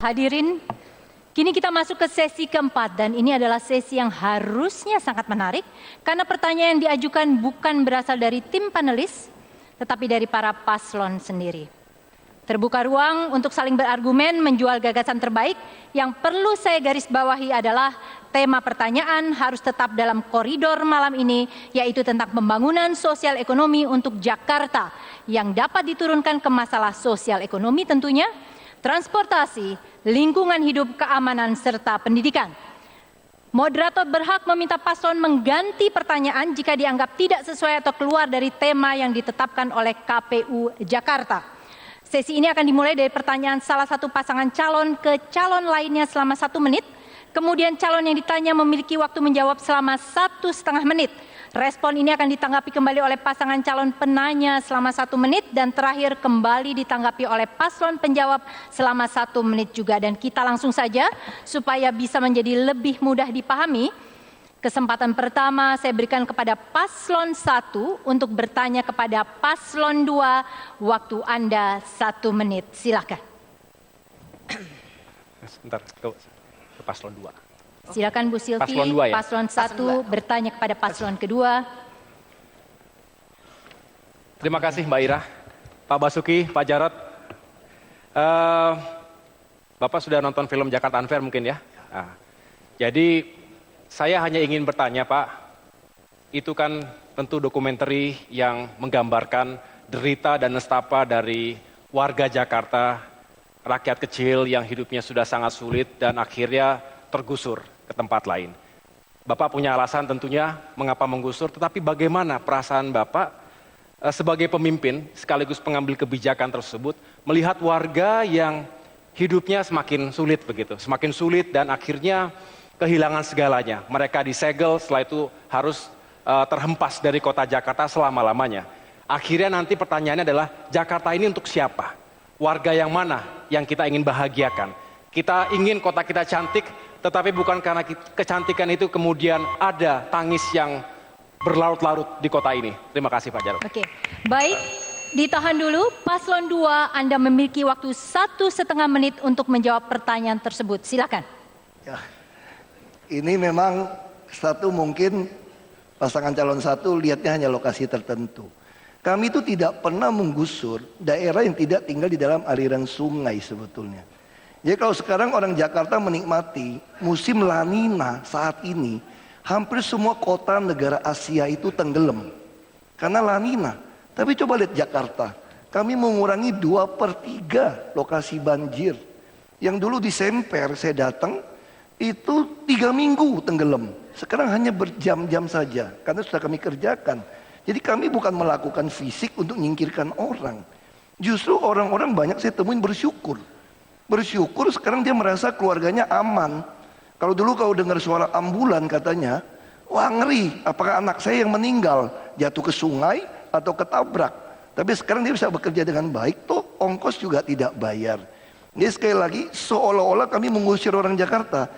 Hadirin, kini kita masuk ke sesi keempat dan ini adalah sesi yang harusnya sangat menarik karena pertanyaan yang diajukan bukan berasal dari tim panelis, tetapi dari para paslon sendiri. Terbuka ruang untuk saling berargumen menjual gagasan terbaik. Yang perlu saya garis bawahi adalah tema pertanyaan harus tetap dalam koridor malam ini, yaitu tentang pembangunan sosial ekonomi untuk Jakarta yang dapat diturunkan ke masalah sosial ekonomi tentunya, transportasi, lingkungan hidup, keamanan, serta pendidikan. Moderator berhak meminta paslon mengganti pertanyaan jika dianggap tidak sesuai atau keluar dari tema yang ditetapkan oleh KPU Jakarta. Sesi ini akan dimulai dari pertanyaan salah satu pasangan calon ke calon lainnya selama 1 menit. Kemudian calon yang ditanya memiliki waktu menjawab selama 1,5 menit. Respon ini akan ditanggapi kembali oleh pasangan calon penanya selama 1 menit dan terakhir kembali ditanggapi oleh paslon penjawab selama 1 menit juga. Dan kita langsung saja supaya bisa menjadi lebih mudah dipahami. Kesempatan pertama saya berikan kepada paslon 1 untuk bertanya kepada paslon 2. Waktu Anda 1 menit. Silakan. Sebentar, ke paslon 2. Silakan Bu Silvi, Paslon 2 ya? paslon 1 bertanya kepada paslon kedua. Terima kasih Mbak Ira, Pak Basuki, Pak Jarod. Bapak sudah nonton film Jakarta Unfair mungkin ya? Jadi saya hanya ingin bertanya Pak, itu kan tentu dokumenter yang menggambarkan derita dan nestapa dari warga Jakarta, rakyat kecil yang hidupnya sudah sangat sulit dan akhirnya tergusur ke tempat lain. Bapak punya alasan tentunya mengapa menggusur, tetapi bagaimana perasaan Bapak sebagai pemimpin sekaligus pengambil kebijakan tersebut melihat warga yang hidupnya semakin sulit begitu, semakin sulit dan akhirnya kehilangan segalanya. Mereka disegel, setelah itu harus terhempas dari kota Jakarta selama-lamanya. Akhirnya nanti pertanyaannya adalah Jakarta ini untuk siapa? Warga yang mana yang kita ingin bahagiakan? Kita ingin kota kita cantik, tetapi bukan karena kecantikan itu kemudian ada tangis yang berlarut-larut di kota ini. Terima kasih Pak Jarod. Oke, baik. Ditahan dulu, paslon 2 Anda memiliki waktu 1,5 menit untuk menjawab pertanyaan tersebut. Silakan. Ya, ini memang mungkin pasangan calon 1 lihatnya hanya lokasi tertentu. Kami itu tidak pernah menggusur daerah yang tidak tinggal di dalam aliran sungai sebetulnya. Jadi kalau sekarang orang Jakarta menikmati musim La Nina saat ini, hampir semua kota negara Asia itu tenggelam karena La Nina. Tapi coba lihat Jakarta, kami mengurangi 2/3 lokasi banjir. Yang dulu di Semper saya datang, itu 3 minggu tenggelam. Sekarang hanya berjam-jam saja, karena sudah kami kerjakan. Jadi kami bukan melakukan fisik untuk menyingkirkan orang. Justru orang-orang banyak saya temuin bersyukur. Bersyukur sekarang dia merasa keluarganya aman. Kalau dulu kau dengar suara ambulan katanya, wah ngeri, apakah anak saya yang meninggal jatuh ke sungai atau ketabrak. Tapi sekarang dia bisa bekerja dengan baik, toh ongkos juga tidak bayar. Jadi sekali lagi seolah-olah kami mengusir orang Jakarta.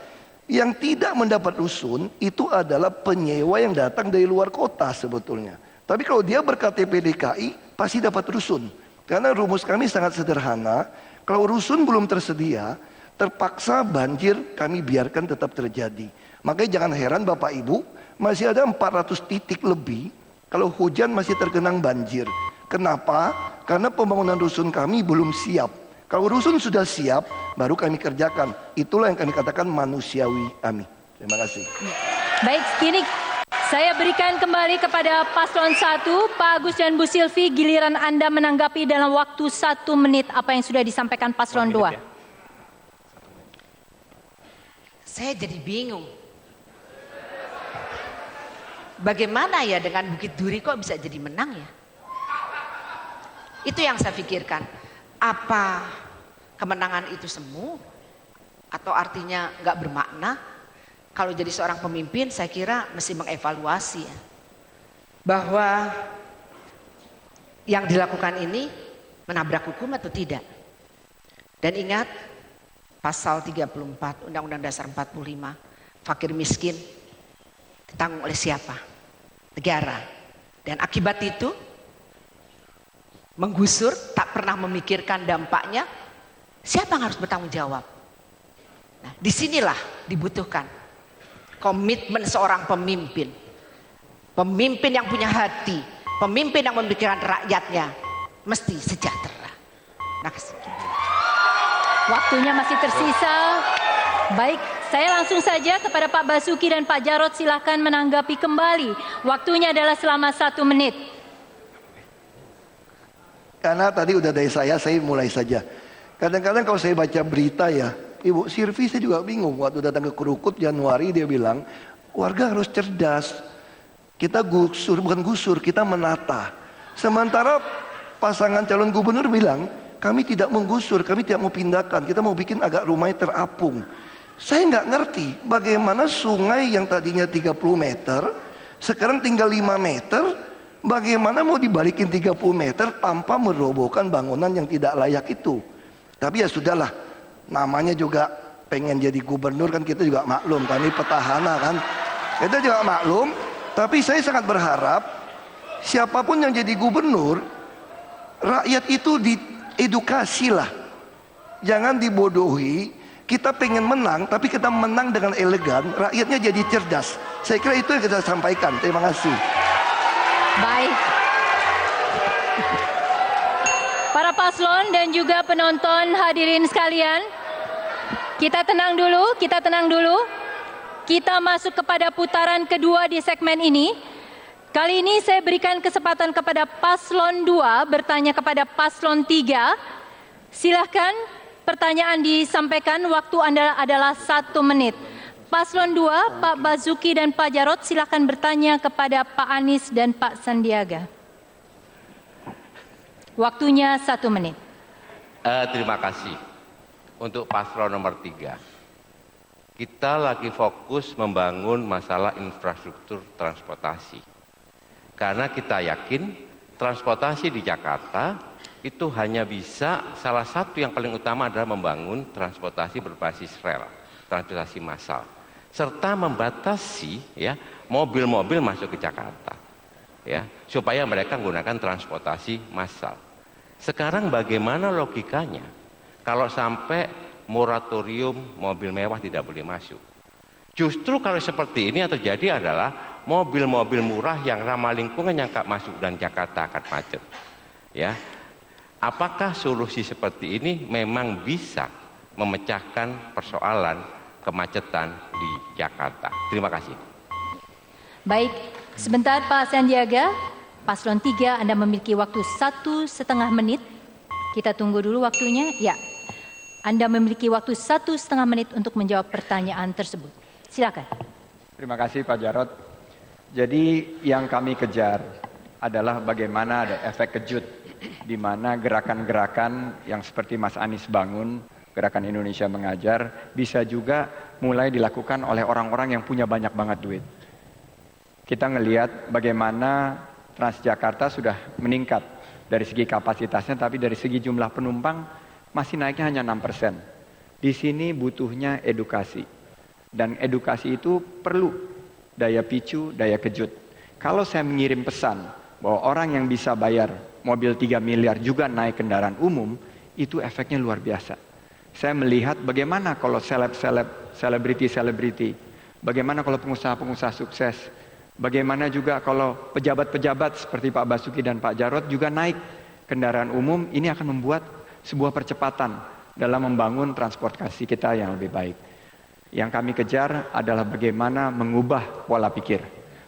Yang tidak mendapat rusun itu adalah penyewa yang datang dari luar kota sebetulnya. Tapi kalau dia berKTP DKI pasti dapat rusun. Karena rumus kami sangat sederhana. Kalau rusun belum tersedia, terpaksa banjir kami biarkan tetap terjadi. Makanya jangan heran Bapak Ibu, masih ada 400 titik lebih kalau hujan masih tergenang banjir. Kenapa? Karena pembangunan rusun kami belum siap. Kalau rusun sudah siap, baru kami kerjakan. Itulah yang kami katakan manusiawi kami. Terima kasih. Baik, kini saya berikan kembali kepada paslon 1, Pak Agus dan Bu Silvi, giliran Anda menanggapi dalam waktu 1 menit apa yang sudah disampaikan paslon 2. Saya jadi bingung. Bagaimana ya dengan Bukit Duri kok bisa jadi menang ya? Itu yang saya pikirkan. Apa kemenangan itu semu? Atau artinya nggak bermakna? Kalau jadi seorang pemimpin saya kira mesti mengevaluasi ya, bahwa yang dilakukan ini menabrak hukum atau tidak. Dan ingat pasal 34 Undang-Undang Dasar 45, fakir miskin ditanggung oleh siapa? Negara. Dan akibat itu menggusur tak pernah memikirkan dampaknya, siapa yang harus bertanggung jawab? Nah, disinilah dibutuhkan komitmen seorang pemimpin. Pemimpin yang punya hati, pemimpin yang memikirkan rakyatnya, mesti sejahtera. Nah, Waktunya masih tersisa. Baik, saya langsung saja kepada Pak Basuki dan Pak Jarod, silahkan menanggapi kembali. Waktunya adalah selama 1 menit. Karena tadi udah dari saya mulai saja. Kadang-kadang kalau saya baca berita ya, Ibu Sirvi saya juga bingung. Waktu datang ke Krukut Januari dia bilang, warga harus cerdas. Kita gusur, bukan gusur, kita menata. Sementara pasangan calon gubernur bilang, kami tidak menggusur, kami tidak mau pindahkan. Kita mau bikin agak rumahnya terapung. Saya nggak ngerti bagaimana sungai yang tadinya 30 meter, sekarang tinggal 5 meter, bagaimana mau dibalikin 30 meter tanpa merobohkan bangunan yang tidak layak itu. Tapi ya sudahlah, namanya juga pengen jadi gubernur kan, kita juga maklum, kami petahana kan. Kita juga maklum, tapi saya sangat berharap siapapun yang jadi gubernur, rakyat itu diedukasi lah. Jangan dibodohi. Kita pengen menang, tapi kita menang dengan elegan, rakyatnya jadi cerdas. Saya kira itu yang kita sampaikan. Terima kasih. Baik. Para paslon dan juga penonton hadirin sekalian, kita tenang dulu, kita tenang dulu. Kita masuk kepada putaran kedua di segmen ini. Kali ini saya berikan kesempatan kepada paslon 2 bertanya kepada paslon 3. Silahkan pertanyaan disampaikan, waktu Anda adalah 1 menit. Paslon 2, Pak Basuki dan Pak Jarod, silahkan bertanya kepada Pak Anies dan Pak Sandiaga. Waktunya 1 menit. Terima kasih. Untuk paslon nomor 3. Kita lagi fokus membangun masalah infrastruktur transportasi. Karena kita yakin transportasi di Jakarta itu hanya bisa, salah satu yang paling utama adalah membangun transportasi berbasis rel, transportasi massal, serta membatasi ya mobil-mobil masuk ke Jakarta, ya supaya mereka menggunakan transportasi massal. Sekarang bagaimana logikanya kalau sampai moratorium mobil mewah tidak boleh masuk? Justru kalau seperti ini yang terjadi adalah mobil-mobil murah yang ramah lingkungan yang tak masuk dan Jakarta akan macet, ya. Apakah solusi seperti ini memang bisa memecahkan persoalan kemacetan di Jakarta? Terima kasih. Baik, sebentar Pak Sandiaga. Paslon 3, Anda memiliki waktu 1,5 menit. Kita tunggu dulu waktunya. Ya, Anda memiliki waktu 1,5 menit untuk menjawab pertanyaan tersebut. Silakan. Terima kasih Pak Jarod. Jadi yang kami kejar adalah bagaimana ada efek kejut, di mana gerakan-gerakan yang seperti Mas Anies bangun, Gerakan Indonesia Mengajar, bisa juga mulai dilakukan oleh orang-orang yang punya banyak banget duit. Kita ngelihat bagaimana Transjakarta sudah meningkat dari segi kapasitasnya, tapi dari segi jumlah penumpang masih naiknya hanya 6%. Di sini butuhnya edukasi. Dan edukasi itu perlu daya picu, daya kejut. Kalau saya mengirim pesan bahwa orang yang bisa bayar mobil 3 miliar juga naik kendaraan umum, itu efeknya luar biasa. Saya melihat bagaimana kalau selebriti, bagaimana kalau pengusaha-pengusaha sukses, bagaimana juga kalau pejabat-pejabat seperti Pak Basuki dan Pak Jarod juga naik kendaraan umum. Ini akan membuat sebuah percepatan dalam membangun transportasi kita yang lebih baik. Yang kami kejar adalah bagaimana mengubah pola pikir.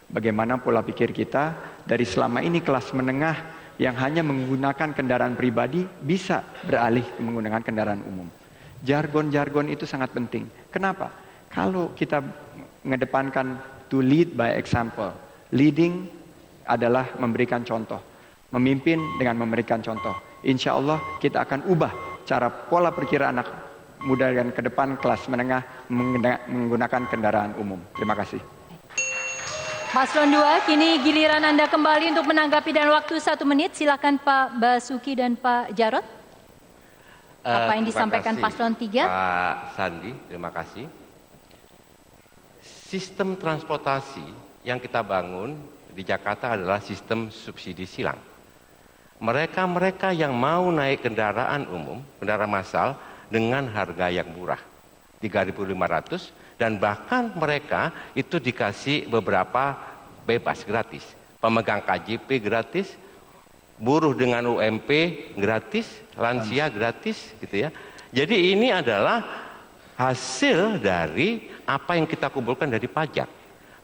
Bagaimana pola pikir kita dari selama ini kelas menengah yang hanya menggunakan kendaraan pribadi bisa beralih menggunakan kendaraan umum. Jargon-jargon itu sangat penting. Kenapa? Kalau kita mengedepankan to lead by example. Leading adalah memberikan contoh. Memimpin dengan memberikan contoh. Insya Allah kita akan ubah cara pola pikir anak muda dan ke depan kelas menengah menggunakan kendaraan umum. Terima kasih. Paslon 2, kini giliran Anda kembali untuk menanggapi dan waktu 1 menit. Silakan Pak Basuki dan Pak Jarod. Apa yang disampaikan paslon 3? Pak Sandi, terima kasih. Sistem transportasi yang kita bangun di Jakarta adalah sistem subsidi silang. Mereka yang mau naik kendaraan umum, kendaraan massal dengan harga yang murah. 3.500, dan bahkan mereka itu dikasih beberapa bebas gratis. Pemegang KJP gratis, buruh dengan UMP gratis, lansia gratis gitu ya. Jadi ini adalah hasil dari apa yang kita kumpulkan dari pajak.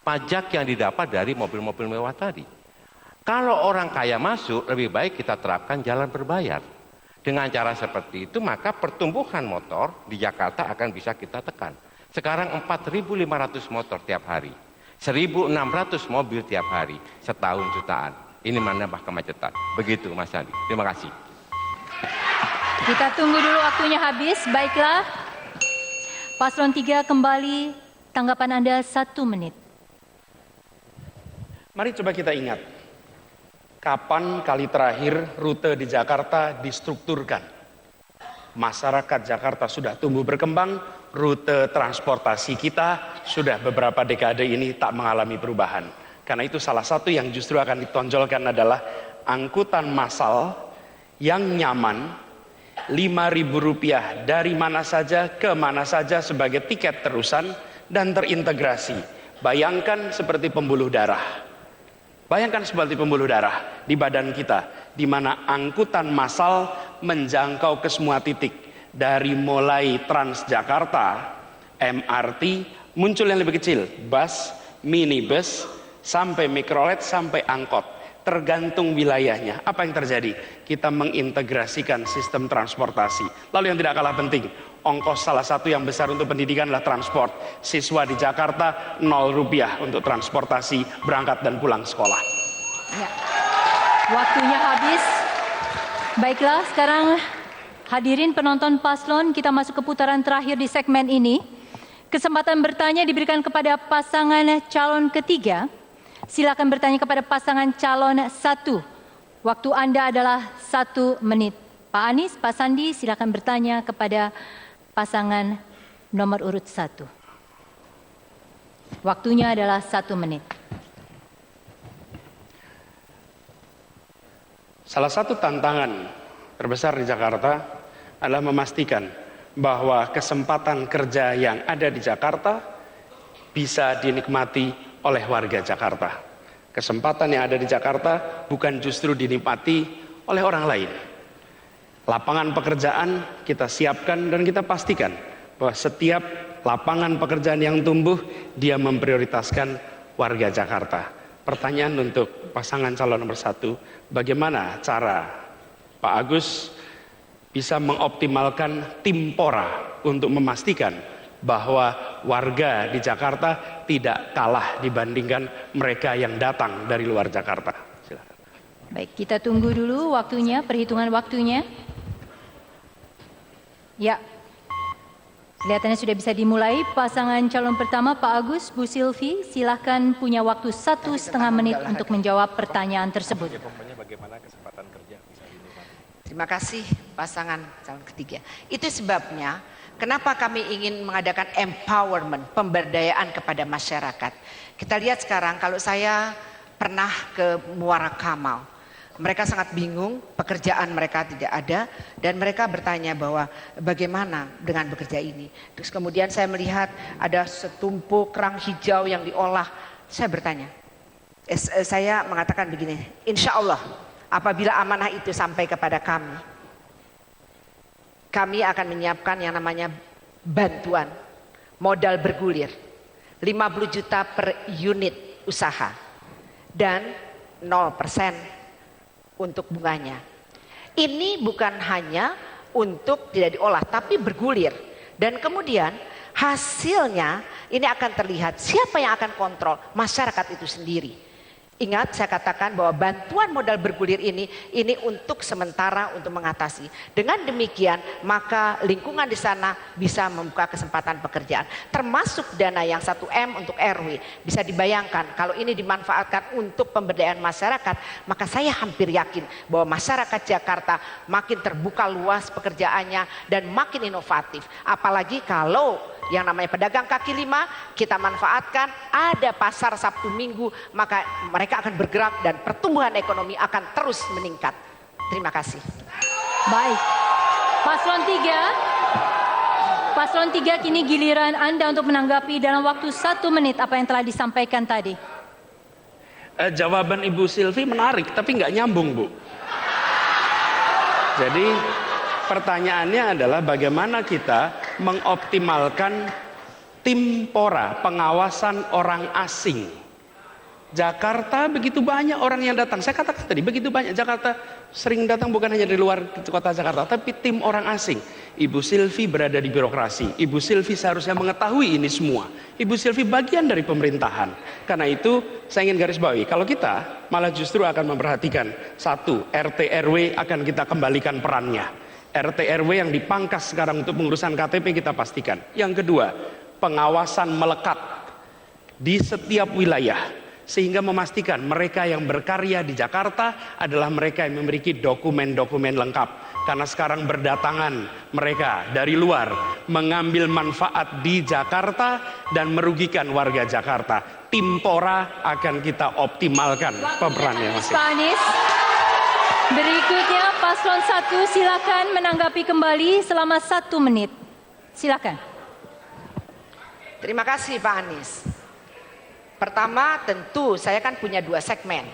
Pajak yang didapat dari mobil-mobil mewah tadi. Kalau orang kaya masuk, lebih baik kita terapkan jalan berbayar. Dengan cara seperti itu, maka pertumbuhan motor di Jakarta akan bisa kita tekan. Sekarang 4.500 motor tiap hari, 1.600 mobil tiap hari, setahun jutaan. Ini menambah kemacetan. Begitu Mas Andi. Terima kasih. Kita tunggu dulu waktunya habis. Baiklah, Paslon 3 kembali, tanggapan Anda 1 menit. Mari coba kita ingat, kapan kali terakhir rute di Jakarta distrukturkan? Masyarakat Jakarta sudah tumbuh berkembang, rute transportasi kita sudah beberapa dekade ini tak mengalami perubahan. Karena itu salah satu yang justru akan ditonjolkan adalah angkutan massal yang nyaman, Rp5.000 dari mana saja ke mana saja sebagai tiket terusan dan terintegrasi. Bayangkan seperti pembuluh darah. Bayangkan seperti pembuluh darah di badan kita, di mana angkutan massal menjangkau ke semua titik. Dari mulai Transjakarta, MRT, muncul yang lebih kecil, bus, minibus, sampai mikrolet, sampai angkot. Tergantung wilayahnya. Apa yang terjadi? Kita mengintegrasikan sistem transportasi. Lalu yang tidak kalah penting, ongkos salah satu yang besar untuk pendidikan adalah transport. Siswa di Jakarta Rp0 untuk transportasi berangkat dan pulang sekolah. Ya. Waktunya habis. Baiklah, sekarang hadirin penonton paslon, kita masuk ke putaran terakhir di segmen ini. Kesempatan bertanya diberikan kepada pasangan calon ketiga. Silakan bertanya kepada pasangan calon 1. Waktu Anda adalah 1 menit. Pak Anies, Pak Sandi, silakan bertanya kepada pasangan nomor urut 1. Waktunya adalah 1 menit. Salah satu tantangan terbesar di Jakarta adalah memastikan bahwa kesempatan kerja yang ada di Jakarta bisa dinikmati oleh warga Jakarta. Kesempatan yang ada di Jakarta bukan justru dinikmati oleh orang lain. Lapangan pekerjaan kita siapkan dan kita pastikan bahwa setiap lapangan pekerjaan yang tumbuh, dia memprioritaskan warga Jakarta. Pertanyaan untuk pasangan calon nomor 1, bagaimana cara Pak Agus bisa mengoptimalkan tim Pora untuk memastikan bahwa warga di Jakarta tidak kalah dibandingkan mereka yang datang dari luar Jakarta. Silakan. Baik, kita tunggu dulu waktunya, perhitungan waktunya. Ya, kelihatannya sudah bisa dimulai. Pasangan calon pertama Pak Agus, Bu Silvi, silakan, punya waktu 1,5 menit untuk menjawab pertanyaan tersebut. Terima kasih pasangan calon ketiga. Itu sebabnya kenapa kami ingin mengadakan empowerment, pemberdayaan kepada masyarakat. Kita lihat sekarang, kalau saya pernah ke Muara Kamal, mereka sangat bingung, pekerjaan mereka tidak ada, dan mereka bertanya bahwa bagaimana dengan bekerja ini. Terus kemudian saya melihat ada setumpuk kerang hijau yang diolah. Saya bertanya, saya mengatakan begini, insya Allah apabila amanah itu sampai kepada kami akan menyiapkan yang namanya bantuan modal bergulir 50 juta per unit usaha dan 0% untuk bunganya. Ini bukan hanya untuk tidak diolah tapi bergulir, dan kemudian hasilnya ini akan terlihat. Siapa yang akan kontrol? Masyarakat itu sendiri. Ingat, saya katakan bahwa bantuan modal bergulir ini untuk sementara, untuk mengatasi. Dengan demikian, maka lingkungan di sana bisa membuka kesempatan pekerjaan. Termasuk dana yang 1M untuk RW. Bisa dibayangkan, kalau ini dimanfaatkan untuk pemberdayaan masyarakat, maka saya hampir yakin bahwa masyarakat Jakarta makin terbuka luas pekerjaannya dan makin inovatif. Apalagi kalau yang namanya pedagang kaki lima kita manfaatkan, ada pasar Sabtu Minggu, maka mereka akan bergerak dan pertumbuhan ekonomi akan terus meningkat. Terima kasih. Baik, Paslon 3 Paslon 3, kini giliran Anda untuk menanggapi dalam waktu 1 menit apa yang telah disampaikan tadi. Jawaban Ibu Silvi menarik, tapi nggak nyambung, Bu. Jadi pertanyaannya adalah bagaimana kita mengoptimalkan tim PORA, pengawasan orang asing. Jakarta begitu banyak orang yang datang. Saya katakan tadi, begitu banyak. Jakarta sering datang bukan hanya dari luar kota Jakarta, tapi tim orang asing. Ibu Silvi berada di birokrasi. Ibu Silvi seharusnya mengetahui ini semua. Ibu Silvi bagian dari pemerintahan. Karena itu saya ingin garis bawahi, kalau kita malah justru akan memperhatikan, satu, RT RW akan kita kembalikan perannya. RT RW yang dipangkas sekarang untuk pengurusan KTP kita pastikan. Yang kedua, pengawasan melekat di setiap wilayah, sehingga memastikan mereka yang berkarya di Jakarta adalah mereka yang memiliki dokumen-dokumen lengkap. Karena sekarang berdatangan mereka dari luar mengambil manfaat di Jakarta dan merugikan warga Jakarta. Tim PORA akan kita optimalkan pemerannya masing-masing. Pak Anies, berikutnya Paslon 1 silakan menanggapi kembali selama 1 menit. Silakan. Terima kasih Pak Anies. Pertama, tentu saya kan punya 2 segmen.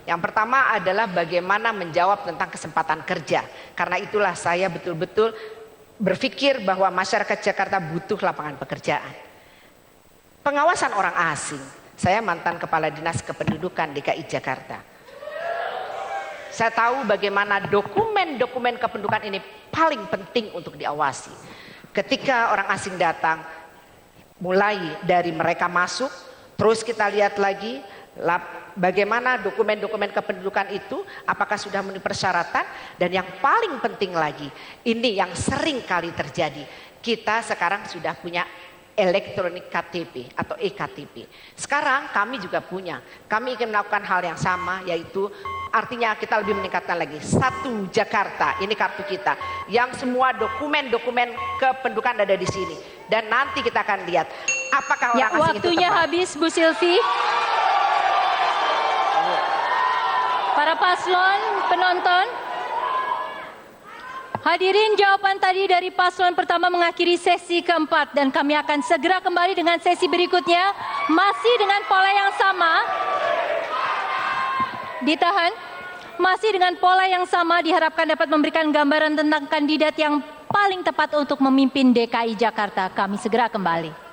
Yang pertama adalah bagaimana menjawab tentang kesempatan kerja. Karena itulah saya betul-betul berpikir bahwa masyarakat Jakarta butuh lapangan pekerjaan. Pengawasan orang asing. Saya mantan Kepala Dinas Kependudukan DKI Jakarta. Saya tahu bagaimana dokumen-dokumen kependudukan ini paling penting untuk diawasi. Ketika orang asing datang, mulai dari mereka masuk, terus kita lihat lagi bagaimana dokumen-dokumen kependudukan itu, apakah sudah memenuhi persyaratan, dan yang paling penting lagi, ini yang sering kali terjadi, kita sekarang sudah punya elektronik KTP atau eKTP. Sekarang kami juga punya, kami ingin melakukan hal yang sama, yaitu artinya kita lebih meningkatkan lagi, 1 Jakarta, ini kartu kita, yang semua dokumen-dokumen kependudukan ada di sini, dan nanti kita akan lihat apakah orang asing itu Waktunya tepat. habis, Bu Silvi. Para paslon, penonton, hadirin, jawaban tadi dari paslon pertama mengakhiri sesi keempat, dan kami akan segera kembali dengan sesi berikutnya, masih dengan pola yang sama. Ditahan. Masih dengan pola yang sama, diharapkan dapat memberikan gambaran tentang kandidat yang paling tepat untuk memimpin DKI Jakarta. Kami segera kembali.